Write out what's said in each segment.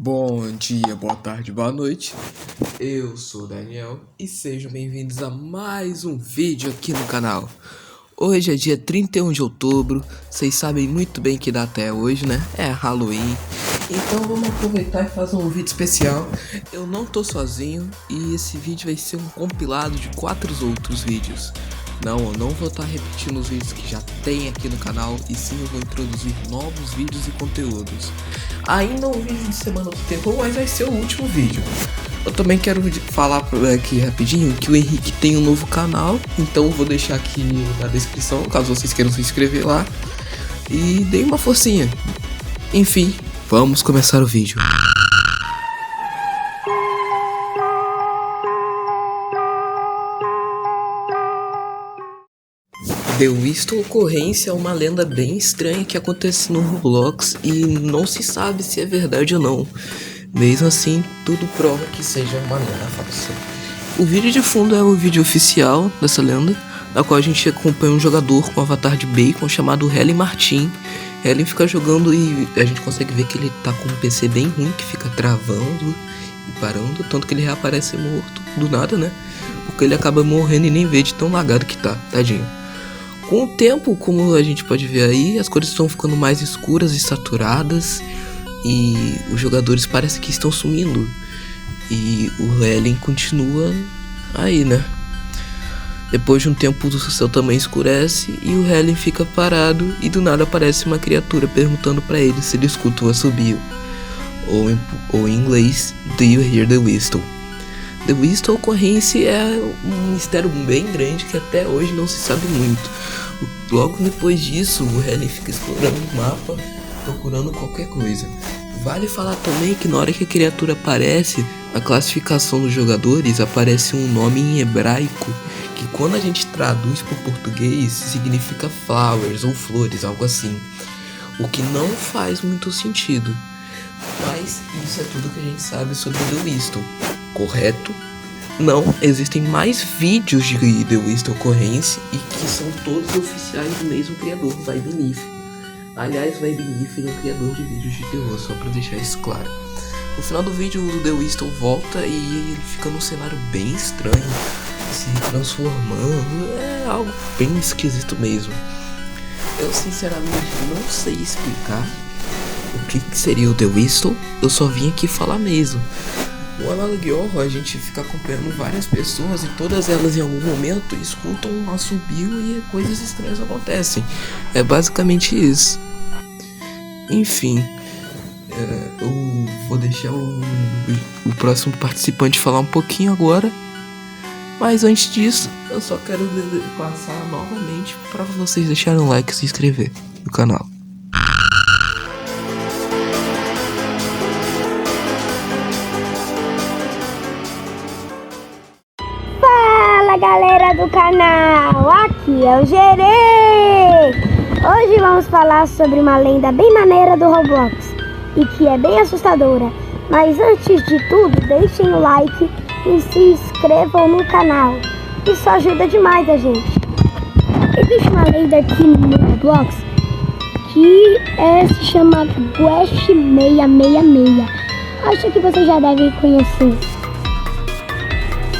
Bom dia, boa tarde, boa noite. Eu sou o Daniel e sejam bem-vindos a mais um vídeo aqui no canal. Hoje é dia 31 de outubro, vocês sabem muito bem que data é hoje, né? É Halloween. Então vamos aproveitar e fazer um vídeo especial. Eu não tô sozinho e esse vídeo vai ser um compilado de 4 outros vídeos. Não, eu não vou estar repetindo os vídeos que já tem aqui no canal, e sim eu vou introduzir novos vídeos e conteúdos. Ainda um vídeo de Semana do Terror, mas vai ser o último vídeo. Eu também quero falar aqui rapidinho que o Henrique tem um novo canal, então eu vou deixar aqui na descrição, caso vocês queiram se inscrever lá. E deem uma forcinha. Enfim, vamos começar o vídeo. The Whistle Ocorrência é uma lenda bem estranha que acontece no Roblox e não se sabe se é verdade ou não. Mesmo assim, tudo prova que seja uma lenda falsa. O vídeo de fundo é o vídeo oficial dessa lenda, na qual a gente acompanha um jogador com um avatar de bacon chamado Helen Martin. Helen fica jogando e a gente consegue ver que ele tá com um PC bem ruim, que fica travando e parando, tanto que ele reaparece morto do nada, né? Porque ele acaba morrendo e nem vê de tão lagado que tá, tadinho. Com o tempo, como a gente pode ver aí, as cores estão ficando mais escuras e saturadas e os jogadores parecem que estão sumindo. E o Helen continua aí, né? Depois de um tempo o céu também escurece e o Helen fica parado e do nada aparece uma criatura perguntando pra ele se ele escuta o assobio. Ou em inglês, do you hear the whistle? The Whistle Ocorrência é um mistério bem grande que até hoje não se sabe muito. Logo depois disso, o Helen fica explorando o mapa, procurando qualquer coisa. Vale falar também que na hora que a criatura aparece, na classificação dos jogadores aparece um nome em hebraico, que quando a gente traduz para o português significa flowers ou flores, algo assim. O que não faz muito sentido. Mas isso é tudo que a gente sabe sobre The Whistle. Correto? Não, existem mais vídeos de The Whistle Ocorrência e que são todos oficiais do mesmo criador, Vibe Leaf. Aliás, Vibe Leaf é um criador de vídeos de terror, só pra deixar isso claro. No final do vídeo, o The Whistle volta e ele fica num cenário bem estranho, se transformando, é algo bem esquisito mesmo. Eu sinceramente não sei explicar o que seria o The Whistle, eu só vim aqui falar mesmo. No Análogo Horror a gente fica acompanhando várias pessoas e todas elas em algum momento escutam um assobio e coisas estranhas acontecem. É basicamente isso. Enfim, eu vou deixar o próximo participante falar um pouquinho agora. Mas antes disso, eu só quero passar novamente para vocês deixarem um like e se inscrever no canal. Fala galera do canal, aqui é o Gerê. Hoje vamos falar sobre uma lenda bem maneira do Roblox e que é bem assustadora. Mas antes de tudo, deixem o like e se inscrevam no canal, isso ajuda demais a gente. Existe uma lenda aqui no Roblox que se chama Guache 666. Acho que vocês já devem conhecer.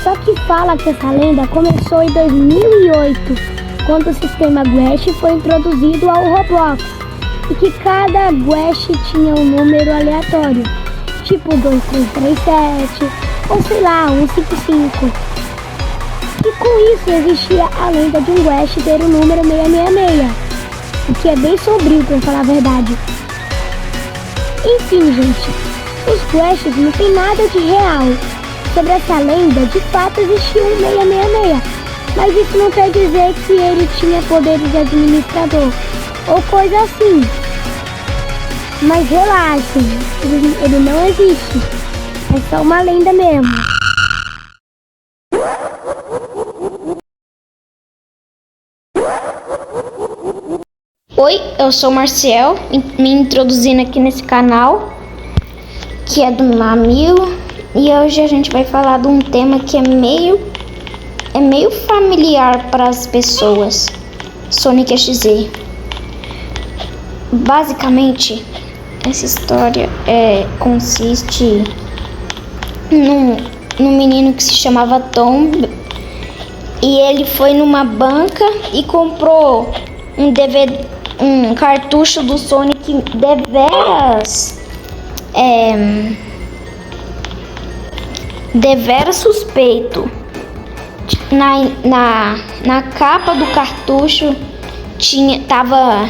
Só que fala que essa lenda começou em 2008, quando o sistema Guache foi introduzido ao Roblox, e que cada Guache tinha um número aleatório, tipo 2337, ou sei lá, 155. E com isso existia a lenda de um Guache ter o número 666, o que é bem sombrio, pra falar a verdade. Enfim, gente, os Guaches não tem nada de real. Sobre essa lenda, de fato existia um 666, mas isso não quer dizer que ele tinha poderes de administrador, ou coisa assim. Mas relaxem, ele não existe, é só uma lenda mesmo. Oi, eu sou o Marcel, me introduzindo aqui nesse canal, que é do Mamilo. E hoje a gente vai falar de um tema que é meio familiar para as pessoas. Sonic XZ. Basicamente, essa história consiste num menino que se chamava Tom. E ele foi numa banca e comprou um DVD, um cartucho do Sonic deveras suspeito. Na capa do cartucho tava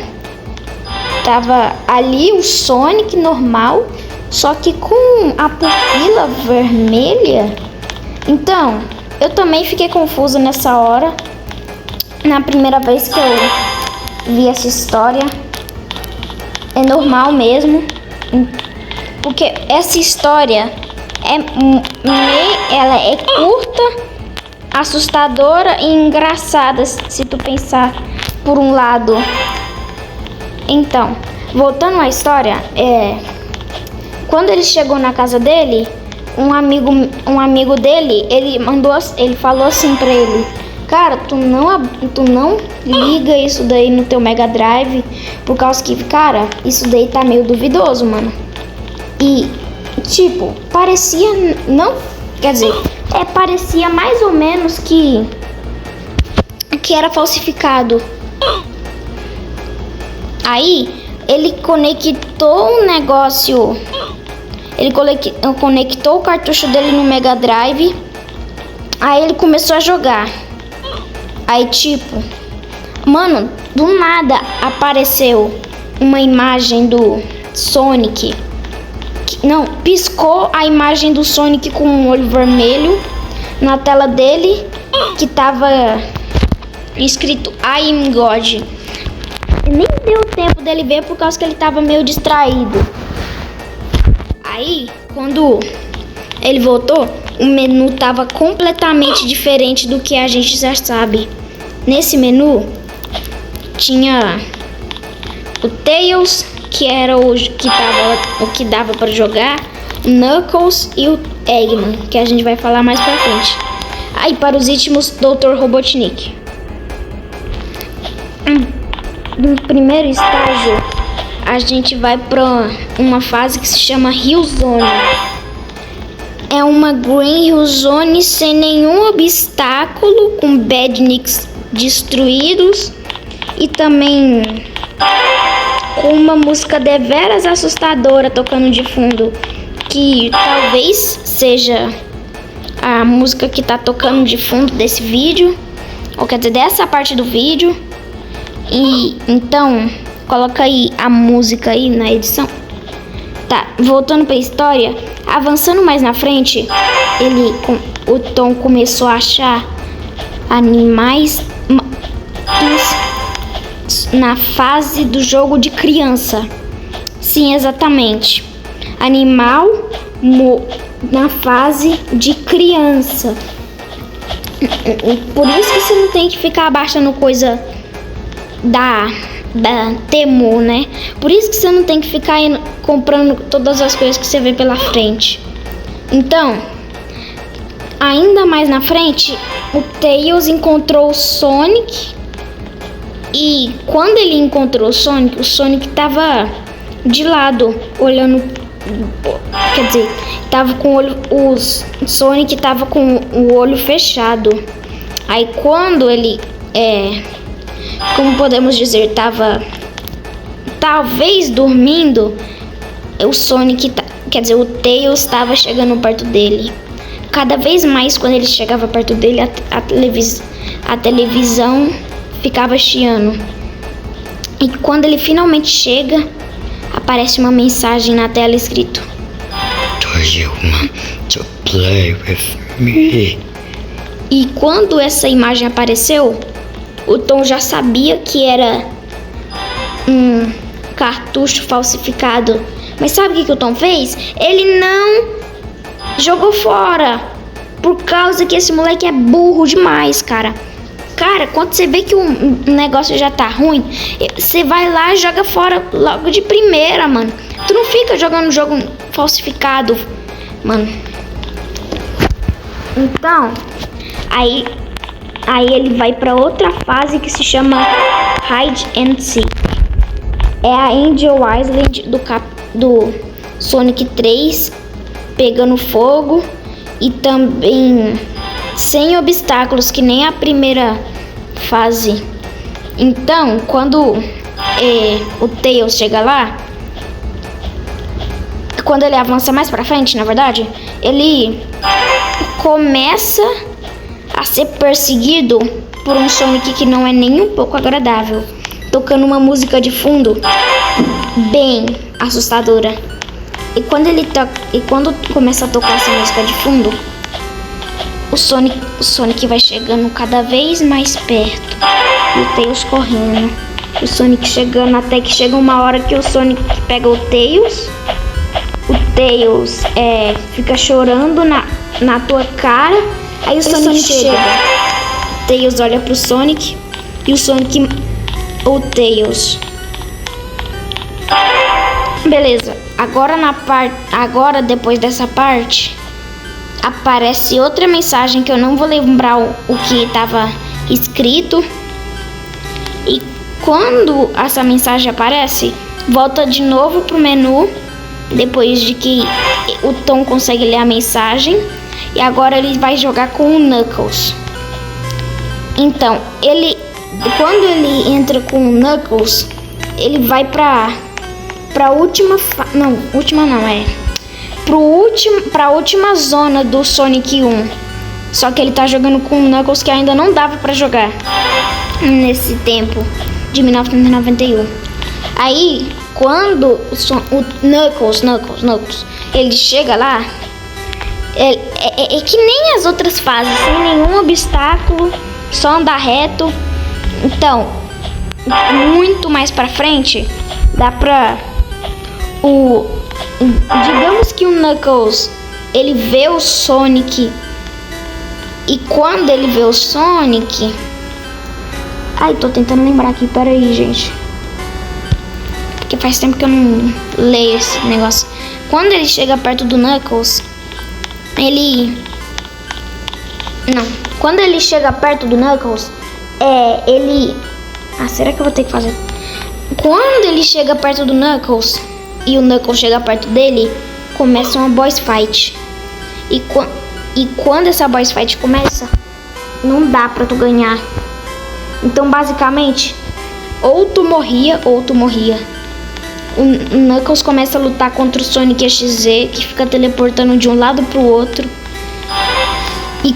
ali o Sonic normal, só que com a pupila vermelha. Então, eu também fiquei confusa nessa hora, na primeira vez que eu vi essa história. É normal mesmo, porque essa história ela é curta, assustadora e engraçada, se tu pensar por um lado. Então, voltando à história, quando ele chegou na casa dele, um amigo dele, ele falou assim pra ele: cara, tu não liga isso daí no teu Mega Drive, por causa que, cara, isso daí tá meio duvidoso, mano. E, tipo, parecia, não, quer dizer, parecia mais ou menos que era falsificado. Aí, ele conectou um negócio. Ele conectou o cartucho dele no Mega Drive. Aí ele começou a jogar. Aí tipo, mano, do nada apareceu uma imagem do Sonic. Não, piscou a imagem do Sonic com um olho vermelho na tela dele, que tava escrito I am God. Nem deu tempo dele ver por causa que ele tava meio distraído. Aí, quando ele voltou, o menu tava completamente diferente do que a gente já sabe. Nesse menu tinha o Tails, que era o que dava para jogar, o Knuckles e o Eggman, que a gente vai falar mais pra frente. Aí, para os últimos, Dr. Robotnik. No primeiro estágio, a gente vai para uma fase que se chama Hill Zone. É uma Green Hill Zone sem nenhum obstáculo, com badniks destruídos e também com uma música deveras assustadora tocando de fundo, que talvez seja a música que tá tocando de fundo desse vídeo, ou quer dizer, dessa parte do vídeo. E então, coloca aí a música aí na edição. Tá, voltando pra história, avançando mais na frente, o Tom começou a achar animais na fase do jogo de criança. Sim, exatamente. Animal na fase de criança. Por isso que você não tem que ficar abaixando coisa da Temu, né? Por isso que você não tem que ficar comprando todas as coisas que você vê pela frente. Então, ainda mais na frente, o Tails encontrou o Sonic. E quando ele encontrou o Sonic tava de lado, olhando. Quer dizer, tava com o Sonic tava com o olho fechado. Aí quando ele como podemos dizer, tava talvez dormindo, o Sonic, quer dizer, o Tails estava chegando perto dele. Cada vez mais, quando ele chegava perto dele, a televisão ficava chiando. E quando ele finalmente chega, aparece uma mensagem na tela escrito: Do you want to play with me? E quando essa imagem apareceu, o Tom já sabia que era um cartucho falsificado. Mas sabe o que o Tom fez? Ele não jogou fora, por causa que esse moleque é burro demais, cara. Cara, quando você vê que o negócio já tá ruim, você vai lá e joga fora logo de primeira, mano. Tu não fica jogando jogo falsificado, mano. Então, aí ele vai pra outra fase que se chama Hide and Seek. É a Angel Island do Sonic 3 pegando fogo e também sem obstáculos, que nem a primeira fase. Então, quando o Tails chega lá, quando ele avança mais pra frente, na verdade, ele começa a ser perseguido por um Sonic que não é nem um pouco agradável, tocando uma música de fundo bem assustadora. E quando começa a tocar essa música de fundo, o Sonic vai chegando cada vez mais perto. E o Tails correndo. O Sonic chegando, até que chega uma hora que o Sonic pega o Tails. O Tails fica chorando na tua cara. Aí o Sonic chega. O Tails olha pro Sonic. E o Sonic... O Tails... Beleza. Agora, depois dessa parte, aparece outra mensagem que eu não vou lembrar o que estava escrito. E quando essa mensagem aparece, volta de novo pro menu, depois de que o Tom consegue ler a mensagem. E agora ele vai jogar com o Knuckles. Então, quando ele entra com o Knuckles, ele vai pra última zona do Sonic 1. Só que ele tá jogando com o Knuckles, que ainda não dava pra jogar nesse tempo de 1991. Aí, quando o Knuckles, ele chega lá, é que nem as outras fases, sem nenhum obstáculo, só andar reto. Então, muito mais pra frente, dá pra... digamos que o Knuckles, ele vê o Sonic, e quando ele vê o Sonic... Ai, tô tentando lembrar aqui, peraí, gente, porque faz tempo que eu não leio esse negócio. Quando ele chega perto do Knuckles, quando ele chega perto do Knuckles, será que eu vou ter que fazer? Quando ele chega perto do Knuckles e o Knuckles chega perto dele, começa uma boss fight. E quando essa boss fight começa, não dá pra tu ganhar. Então, basicamente, ou tu morria. O Knuckles começa a lutar contra o Sonic EXE, que fica teleportando de um lado pro outro. E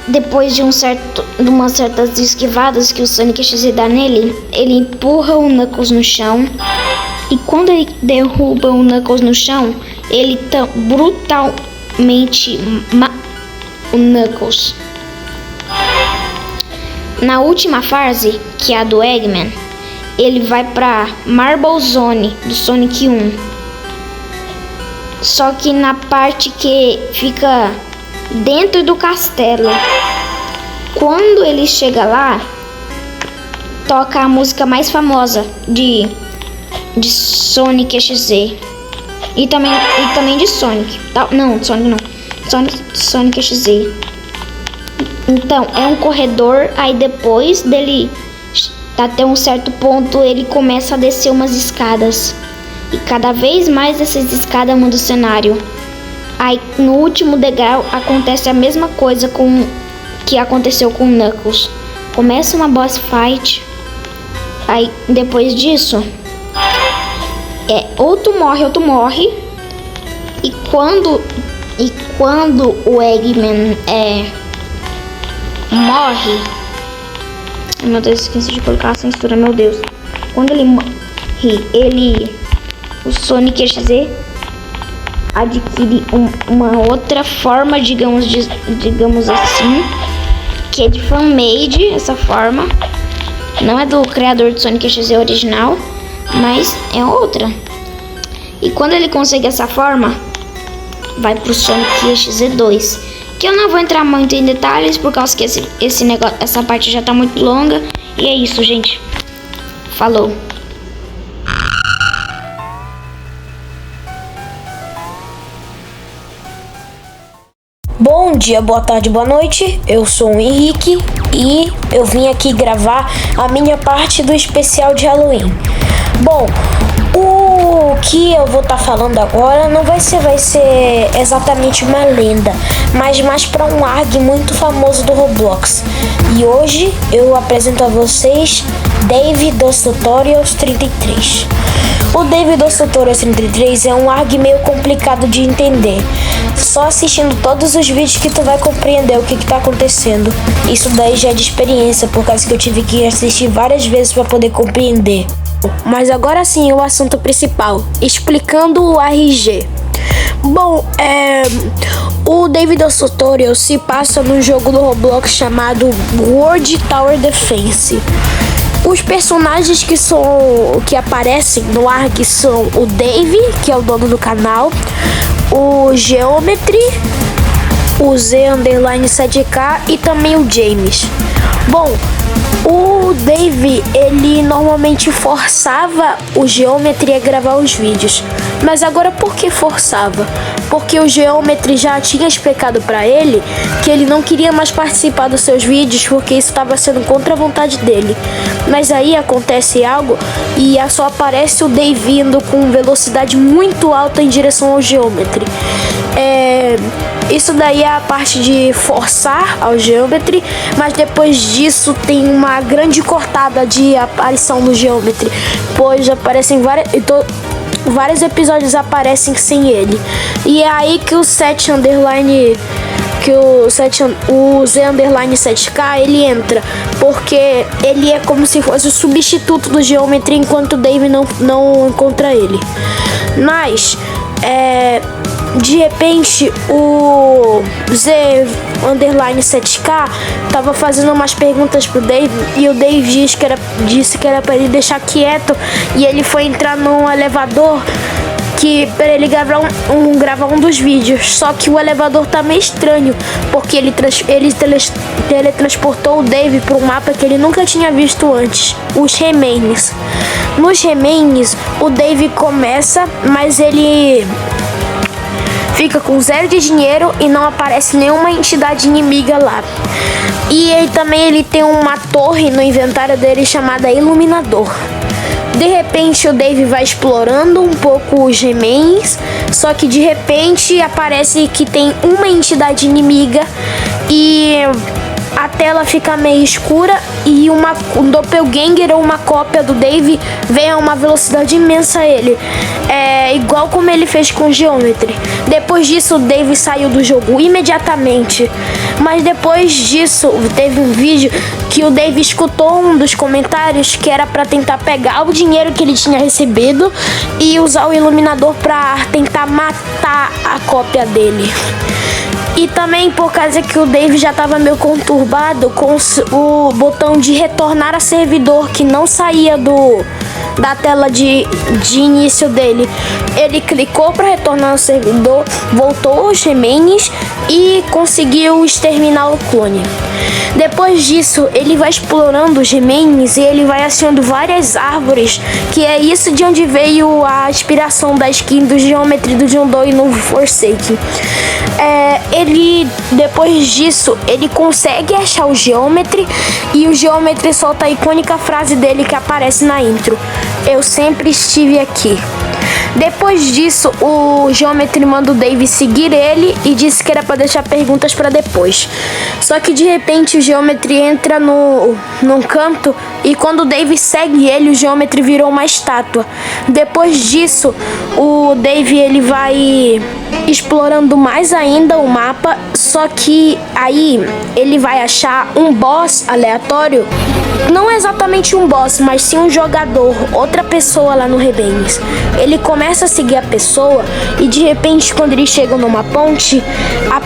depois de umas certas esquivadas que o Sonic EXE dá nele, ele empurra o Knuckles no chão. E quando ele derruba o Knuckles no chão, ele brutalmente o Knuckles. Na última fase, que é a do Eggman, ele vai pra Marble Zone do Sonic 1. Só que na parte que fica dentro do castelo. Quando ele chega lá, toca a música mais famosa de Sonic EXE. E também de Sonic. Não, Sonic não. Sonic EXE. Então, é um corredor. Aí depois dele, até um certo ponto, ele começa a descer umas escadas. E cada vez mais essas escadas mudam o cenário. Aí no último degrau acontece a mesma coisa que aconteceu com o Knuckles. Começa uma boss fight. Aí depois disso, ou tu morre. E quando o Eggman morre... Meu Deus, esqueci de colocar a censura, meu Deus. Quando ele morre, o Sonic EXE adquire uma outra forma, digamos assim, que é de fan-made. Essa forma não é do criador do Sonic EXE original, mas é outra. E quando ele consegue essa forma, vai pro Sonic EXE 2, que eu não vou entrar muito em detalhes, por causa que essa parte já tá muito longa. E é isso, gente. Falou. Bom dia, boa tarde, boa noite. Eu sou o Henrique e eu vim aqui gravar a minha parte do especial de Halloween. Bom, O que eu vou estar falando agora não vai ser exatamente uma lenda, mas mais para um ARG muito famoso do Roblox. E hoje eu apresento a vocês Dave dos Tutorials 33. O Dave dos Tutorials 33 é um ARG meio complicado de entender. Só assistindo todos os vídeos que tu vai compreender o que tá acontecendo. Isso daí já é de experiência, por causa que eu tive que assistir várias vezes para poder compreender. Mas agora sim o assunto principal, explicando o ARG. Bom, o Dave dos Tutorials se passa num jogo do Roblox chamado World Tower Defense. Os personagens que aparecem no ARG são o Dave, que é o dono do canal, o Geometry, o Z_7K e também o James. Bom, o Dave, ele normalmente forçava o Geometry a gravar os vídeos. Mas agora por que forçava? Porque o Geometry já tinha explicado pra ele que ele não queria mais participar dos seus vídeos porque isso estava sendo contra a vontade dele. Mas aí acontece algo e só aparece o Dave indo com velocidade muito alta em direção ao Geometry. Isso daí é a parte de forçar ao Geometry, mas depois disso tem uma grande cortada de aparição no Geometry, pois aparecem vários episódios aparecem sem ele. E é aí que o Z_7K ele entra, porque ele é como se fosse o substituto do Geometry enquanto o Dave não encontra ele. Mas de repente o Z_7K tava fazendo umas perguntas pro Dave e o Dave disse que era para ele deixar quieto, e ele foi entrar num elevador para ele gravar um dos vídeos. Só que o elevador tá meio estranho, porque ele teletransportou o Dave para um mapa que ele nunca tinha visto antes, os Remains. Nos Remains o Dave começa, mas ele fica com 0 de dinheiro e não aparece nenhuma entidade inimiga lá. E ele tem uma torre no inventário dele chamada Iluminador. De repente o Dave vai explorando um pouco os Remains, só que de repente aparece que tem uma entidade inimiga e a tela fica meio escura e um doppelganger ou uma cópia do Dave vem a uma velocidade imensa a ele. Igual como ele fez com o Geometry. Depois disso o Dave saiu do jogo imediatamente. Mas depois disso teve um vídeo que o Dave escutou um dos comentários que era para tentar pegar o dinheiro que ele tinha recebido e usar o iluminador para tentar matar a cópia dele. E também por causa que o Dave já estava meio conturbado com o botão de retornar a servidor que não saía da tela de início dele. Ele clicou para retornar ao servidor, voltou aos Remains e conseguiu exterminar o clone. Depois disso, ele vai explorando os Remains e ele vai achando várias árvores, que é isso de onde veio a inspiração da skin do Geometry do John Doe no Forsaken. Depois disso, ele consegue achar o Geometry e o Geometry solta a icônica frase dele que aparece na intro: "Eu sempre estive aqui". Depois disso, o Geometry manda o Dave seguir ele e disse que era para deixar perguntas para depois. Só que de repente o Geometry entra num canto e quando o Dave segue ele, o Geometry virou uma estátua. Depois disso, o Dave ele vai explorando mais ainda o mapa, só que aí ele vai achar um boss aleatório. Não exatamente um boss, mas sim um jogador, outra pessoa lá no Remains. Ele começa a seguir a pessoa e de repente quando eles chegam numa ponte,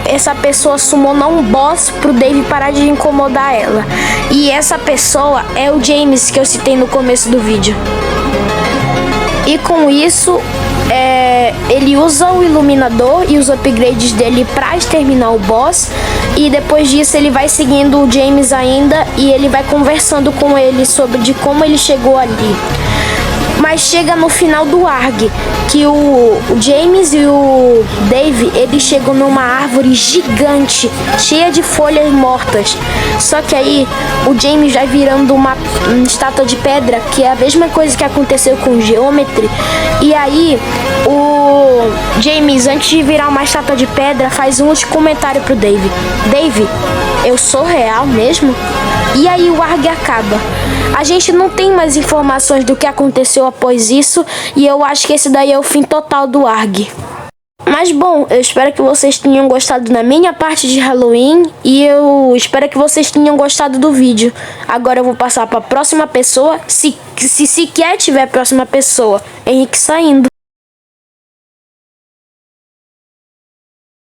essa pessoa summona um boss pro Dave parar de incomodar ela. E essa pessoa é o James que eu citei no começo do vídeo. E com isso, ele usa o iluminador e os upgrades dele para exterminar o boss. E depois disso ele vai seguindo o James ainda e ele vai conversando com ele sobre de como ele chegou ali. Mas chega no final do ARG que o James e o Dave, eles chegam numa árvore gigante, cheia de folhas mortas. Só que aí o James vai virando uma estátua de pedra, que é a mesma coisa que aconteceu com o Geometry. E aí o James, antes de virar uma estátua de pedra, faz um último comentário pro Dave: Dave, eu sou real mesmo? E aí o ARG acaba. A gente não tem mais informações do que aconteceu após isso, e eu acho que esse daí é o fim total do ARG. Mas bom, eu espero que vocês tenham gostado da minha parte de Halloween, e eu espero que vocês tenham gostado do vídeo. Agora eu vou passar para a próxima pessoa, se sequer tiver próxima pessoa. Henrique saindo.